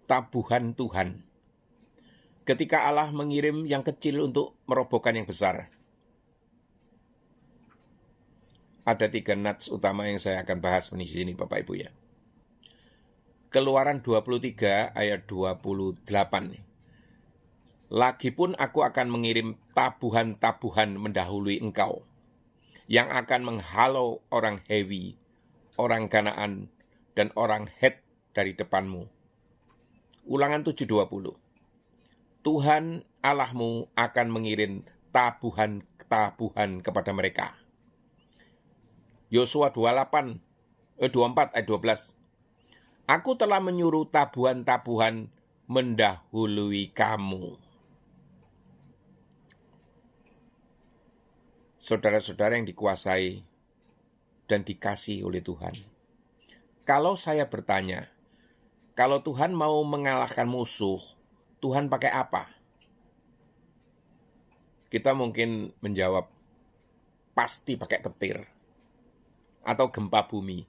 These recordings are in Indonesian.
tabuhan Tuhan. Ketika Allah mengirim yang kecil untuk merobohkan yang besar. Ada 3 nats utama yang saya akan bahas di sini Bapak Ibu ya. Keluaran 23 ayat 28. Lagipun aku akan mengirim tabuhan-tabuhan mendahului engkau, yang akan menghalau orang Hewi, orang Kanaan, dan orang Het dari depanmu. Ulangan 7:20. Tuhan Allahmu akan mengirim tabuhan-tabuhan kepada mereka. Yosua 24 ayat 12. Aku telah menyuruh tabuhan-tabuhan mendahului kamu. Saudara-saudara yang dikuasai dan dikasihi oleh Tuhan. Kalau saya bertanya, kalau Tuhan mau mengalahkan musuh, Tuhan pakai apa? Kita mungkin menjawab, pasti pakai petir atau gempa bumi.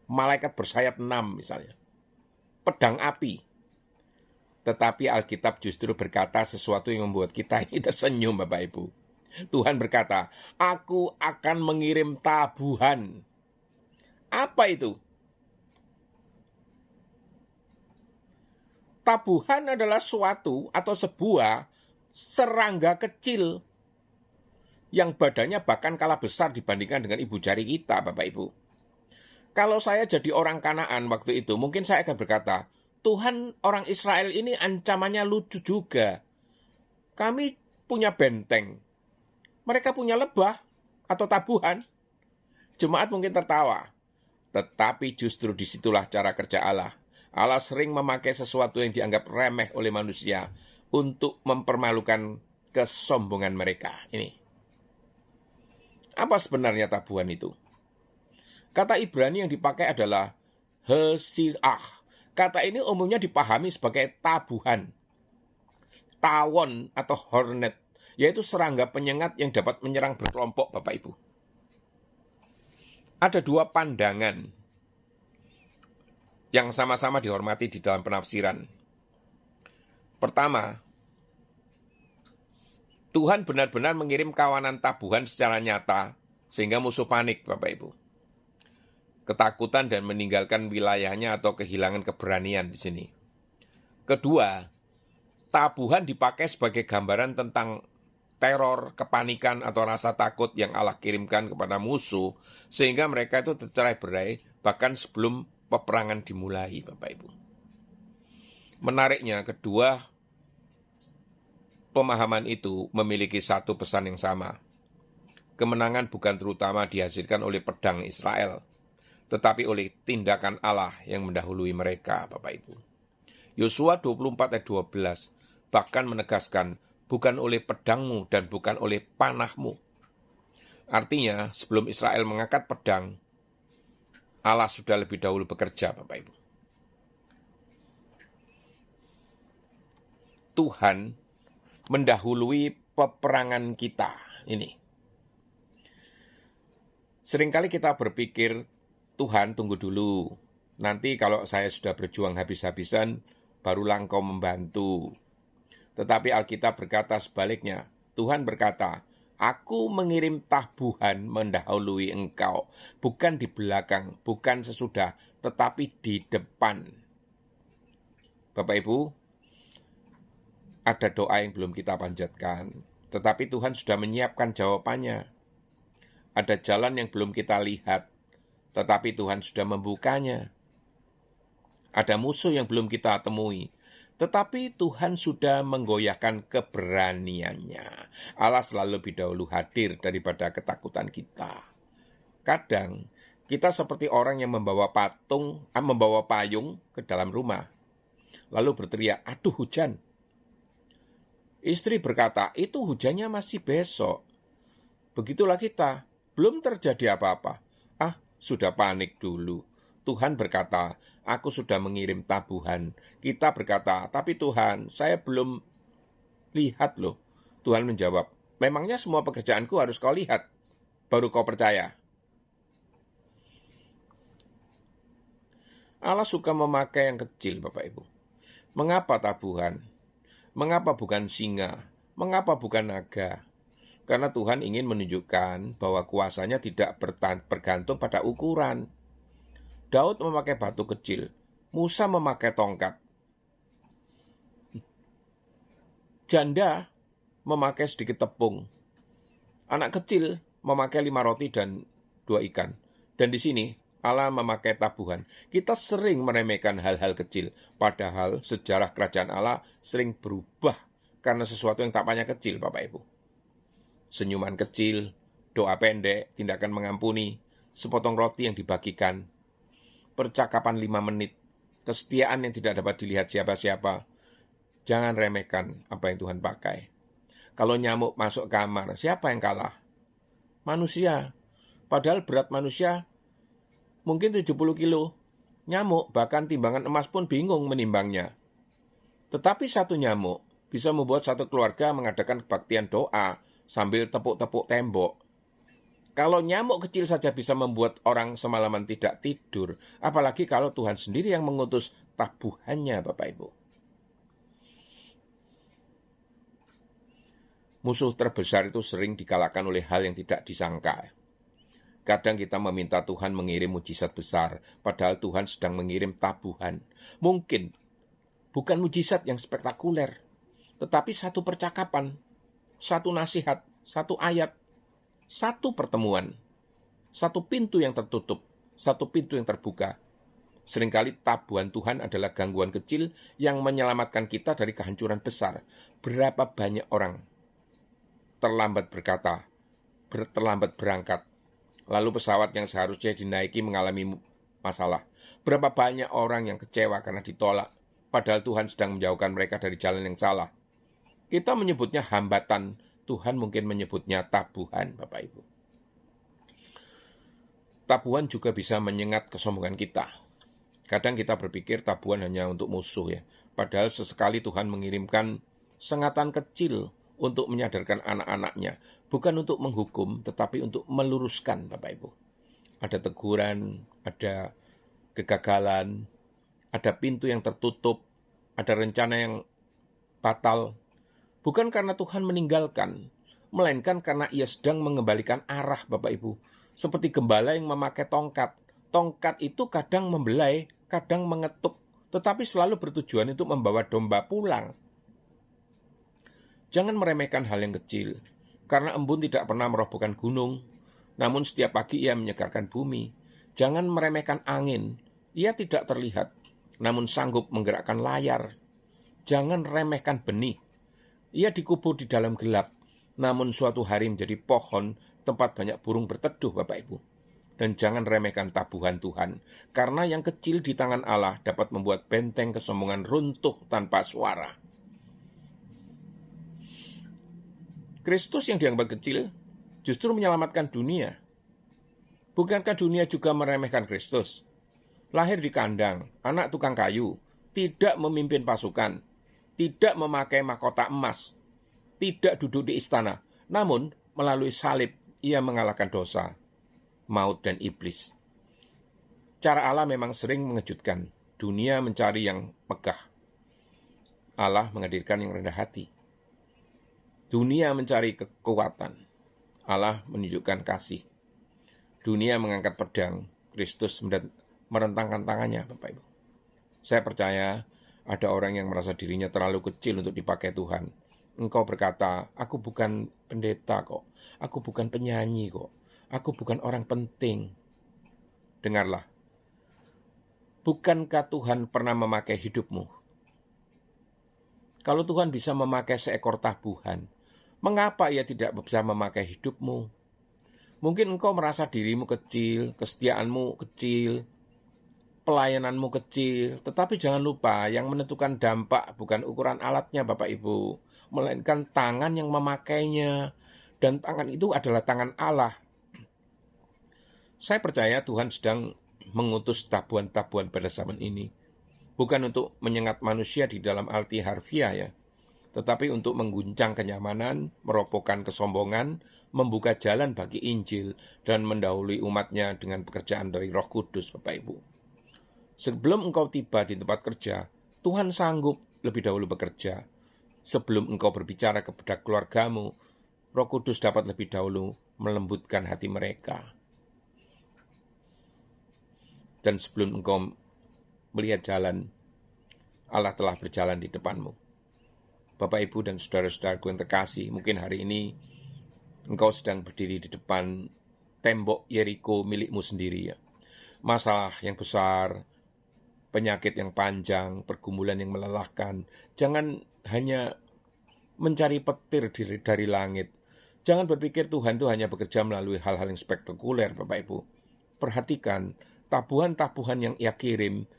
Malaikat bersayap 6 misalnya. Pedang api. Tetapi Alkitab justru berkata sesuatu yang membuat kita ini tersenyum Bapak Ibu. Tuhan berkata, aku akan mengirim tabuhan. Apa itu? Tabuhan adalah suatu atau sebuah serangga kecil yang badannya bahkan kalah besar dibandingkan dengan ibu jari kita, Bapak Ibu. Kalau saya jadi orang Kanaan waktu itu, mungkin saya akan berkata, Tuhan, orang Israel ini ancamannya lucu juga. Kami punya benteng. Mereka punya lebah atau tabuhan. Jemaat mungkin tertawa. Tetapi justru disitulah cara kerja Allah. Allah sering memakai sesuatu yang dianggap remeh oleh manusia untuk mempermalukan kesombongan mereka. Ini. Apa sebenarnya tabuhan itu? Kata Ibrani yang dipakai adalah hesirah. Kata ini umumnya dipahami sebagai tabuhan, tawon atau hornet, yaitu serangga penyengat yang dapat menyerang berkelompok, Bapak Ibu. Ada 2 pandangan yang sama-sama dihormati di dalam penafsiran. Pertama, Tuhan benar-benar mengirim kawanan tabuhan secara nyata, sehingga musuh panik, Bapak Ibu. Ketakutan dan meninggalkan wilayahnya atau kehilangan keberanian di sini. Kedua, tabuhan dipakai sebagai gambaran tentang teror, kepanikan, atau rasa takut yang Allah kirimkan kepada musuh, sehingga mereka itu tercerai-berai bahkan sebelum peperangan dimulai, Bapak Ibu. Menariknya, kedua pemahaman itu memiliki satu pesan yang sama. Kemenangan bukan terutama dihasilkan oleh pedang Israel, tetapi oleh tindakan Allah yang mendahului mereka, Bapak Ibu. Yosua 24 ayat 12 bahkan menegaskan, bukan oleh pedangmu dan bukan oleh panahmu. Artinya, sebelum Israel mengangkat pedang, Allah sudah lebih dahulu bekerja, Bapak Ibu. Tuhan mendahului peperangan kita. Ini. Seringkali kita berpikir, Tuhan tunggu dulu. Nanti kalau saya sudah berjuang habis-habisan, barulah Engkau membantu. Tetapi Alkitab berkata sebaliknya. Tuhan berkata, aku mengirim tabuhan mendahului engkau. Bukan di belakang, bukan sesudah, tetapi di depan. Bapak Ibu, ada doa yang belum kita panjatkan. Tetapi Tuhan sudah menyiapkan jawabannya. Ada jalan yang belum kita lihat, tetapi Tuhan sudah membukanya. Ada musuh yang belum kita temui, tetapi Tuhan sudah menggoyahkan keberaniannya. Allah selalu lebih dahulu hadir daripada ketakutan kita. Kadang kita seperti orang yang membawa payung ke dalam rumah, lalu berteriak, aduh hujan. Istri berkata, itu hujannya masih besok. Begitulah kita, belum terjadi apa-apa. Sudah panik dulu. Tuhan berkata, aku sudah mengirim tabuhan. Kita berkata, tapi Tuhan, saya belum lihat loh. Tuhan menjawab, memangnya semua pekerjaanku harus kau lihat, baru kau percaya. Allah suka memakai yang kecil, Bapak Ibu. Mengapa tabuhan? Mengapa bukan singa? Mengapa bukan naga? Karena Tuhan ingin menunjukkan bahwa kuasanya tidak bergantung pada ukuran. Daud memakai batu kecil, Musa memakai tongkat. Janda memakai sedikit tepung. Anak kecil memakai 5 roti dan 2 ikan. Dan di sini Allah memakai tabuhan. Kita sering meremehkan hal-hal kecil, padahal sejarah kerajaan Allah sering berubah karena sesuatu yang tampaknya kecil, Bapak Ibu. Senyuman kecil, doa pendek, tindakan mengampuni, sepotong roti yang dibagikan, percakapan 5 menit, kesetiaan yang tidak dapat dilihat siapa-siapa. Jangan remehkan apa yang Tuhan pakai. Kalau nyamuk masuk kamar, siapa yang kalah? Manusia. Padahal berat manusia mungkin 70 kilo. Nyamuk, bahkan timbangan emas pun bingung menimbangnya. Tetapi satu nyamuk bisa membuat satu keluarga mengadakan kebaktian doa sambil tepuk-tepuk tembok. Kalau nyamuk kecil saja bisa membuat orang semalaman tidak tidur, apalagi kalau Tuhan sendiri yang mengutus tabuhannya, Bapak Ibu. Musuh terbesar itu sering dikalahkan oleh hal yang tidak disangka. Kadang kita meminta Tuhan mengirim mujizat besar, padahal Tuhan sedang mengirim tabuhan. Mungkin bukan mujizat yang spektakuler, tetapi satu percakapan, satu nasihat, satu ayat, satu pertemuan, satu pintu yang tertutup, satu pintu yang terbuka. Seringkali tabuhan Tuhan adalah gangguan kecil yang menyelamatkan kita dari kehancuran besar. Berapa banyak orang terlambat berkata, terlambat berangkat, lalu pesawat yang seharusnya dinaiki mengalami masalah. Berapa banyak orang yang kecewa karena ditolak, padahal Tuhan sedang menjauhkan mereka dari jalan yang salah. Kita menyebutnya hambatan, Tuhan mungkin menyebutnya tabuhan, Bapak Ibu. Tabuhan juga bisa menyengat kesombongan kita. Kadang kita berpikir tabuhan hanya untuk musuh ya, padahal sesekali Tuhan mengirimkan sengatan kecil untuk menyadarkan anak-anaknya, bukan untuk menghukum, tetapi untuk meluruskan, Bapak Ibu. Ada teguran, ada kegagalan, ada pintu yang tertutup, ada rencana yang batal. Bukan karena Tuhan meninggalkan, melainkan karena ia sedang mengembalikan arah, Bapak Ibu. Seperti gembala yang memakai tongkat. Tongkat itu kadang membelai, kadang mengetuk, tetapi selalu bertujuan untuk membawa domba pulang. Jangan meremehkan hal yang kecil, karena embun tidak pernah merobohkan gunung, namun setiap pagi ia menyegarkan bumi. Jangan meremehkan angin, ia tidak terlihat, namun sanggup menggerakkan layar. Jangan remehkan benih, ia dikubur di dalam gelap, namun suatu hari menjadi pohon tempat banyak burung berteduh, Bapak Ibu. Dan jangan remehkan tabuhan Tuhan, karena yang kecil di tangan Allah dapat membuat benteng kesombongan runtuh tanpa suara. Kristus yang dianggap kecil justru menyelamatkan dunia. Bukankah dunia juga meremehkan Kristus? Lahir di kandang, anak tukang kayu, tidak memimpin pasukan, tidak memakai mahkota emas, tidak duduk di istana, namun melalui salib ia mengalahkan dosa, maut dan iblis. Cara Allah memang sering mengejutkan. Dunia mencari yang megah, Allah menghadirkan yang rendah hati. Dunia mencari kekuatan, Allah menunjukkan kasih. Dunia mengangkat pedang, Kristus merentangkan tangannya, Bapak Ibu. Saya percaya ada orang yang merasa dirinya terlalu kecil untuk dipakai Tuhan. Engkau berkata, aku bukan pendeta kok, aku bukan penyanyi kok, aku bukan orang penting. Dengarlah, bukankah Tuhan pernah memakai hidupmu? Kalau Tuhan bisa memakai seekor tabuhan, mengapa ia tidak bisa memakai hidupmu? Mungkin engkau merasa dirimu kecil, kesetiaanmu kecil, pelayananmu kecil, tetapi jangan lupa yang menentukan dampak bukan ukuran alatnya, Bapak Ibu, melainkan tangan yang memakainya, dan tangan itu adalah tangan Allah. Saya percaya Tuhan sedang mengutus tabuhan-tabuhan pada zaman ini, bukan untuk menyengat manusia di dalam arti harfiah ya, tetapi untuk mengguncang kenyamanan, merobohkan kesombongan, membuka jalan bagi Injil, dan mendahului umatnya dengan pekerjaan dari Roh Kudus, Bapak Ibu. Sebelum engkau tiba di tempat kerja, Tuhan sanggup lebih dahulu bekerja. Sebelum engkau berbicara kepada keluargamu, Roh Kudus dapat lebih dahulu melembutkan hati mereka. Dan sebelum engkau melihat jalan, Allah telah berjalan di depanmu. Bapak, Ibu, dan saudara-saudaraku yang terkasih, mungkin hari ini engkau sedang berdiri di depan tembok Yeriko milikmu sendiri ya. Masalah yang besar, penyakit yang panjang, pergumulan yang melelahkan. Jangan hanya mencari petir dari langit. Jangan berpikir Tuhan itu hanya bekerja melalui hal-hal yang spektakuler, Bapak Ibu. Perhatikan, tabuhan-tabuhan yang Ia kirim,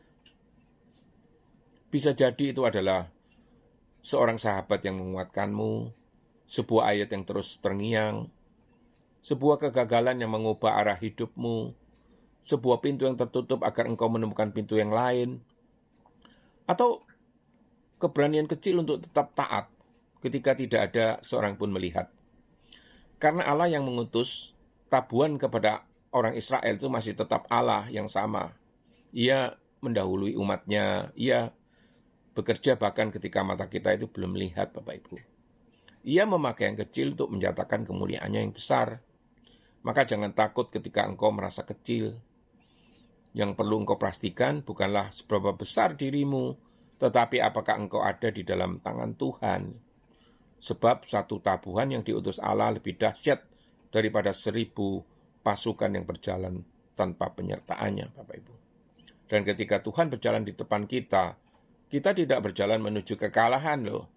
bisa jadi itu adalah seorang sahabat yang menguatkanmu, sebuah ayat yang terus terngiang, sebuah kegagalan yang mengubah arah hidupmu, sebuah pintu yang tertutup agar engkau menemukan pintu yang lain, atau keberanian kecil untuk tetap taat ketika tidak ada seorang pun melihat. Karena Allah yang mengutus, tabuhan kepada orang Israel itu masih tetap Allah yang sama. Ia mendahului umatnya, Ia bekerja bahkan ketika mata kita itu belum melihat, Bapak Ibu. Ia memakai yang kecil untuk menyatakan kemuliaannya yang besar. Maka jangan takut ketika engkau merasa kecil. Yang perlu engkau pastikan bukanlah seberapa besar dirimu, tetapi apakah engkau ada di dalam tangan Tuhan. Sebab satu tabuhan yang diutus Allah lebih dahsyat daripada 1000 pasukan yang berjalan tanpa penyertaannya, Bapak Ibu. Dan ketika Tuhan berjalan di depan kita tidak berjalan menuju kekalahan loh.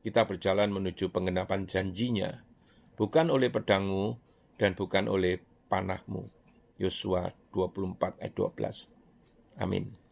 Kita berjalan menuju penggenapan janjinya, bukan oleh pedangmu dan bukan oleh panahmu. Yosua 24 ayat 12. Amin.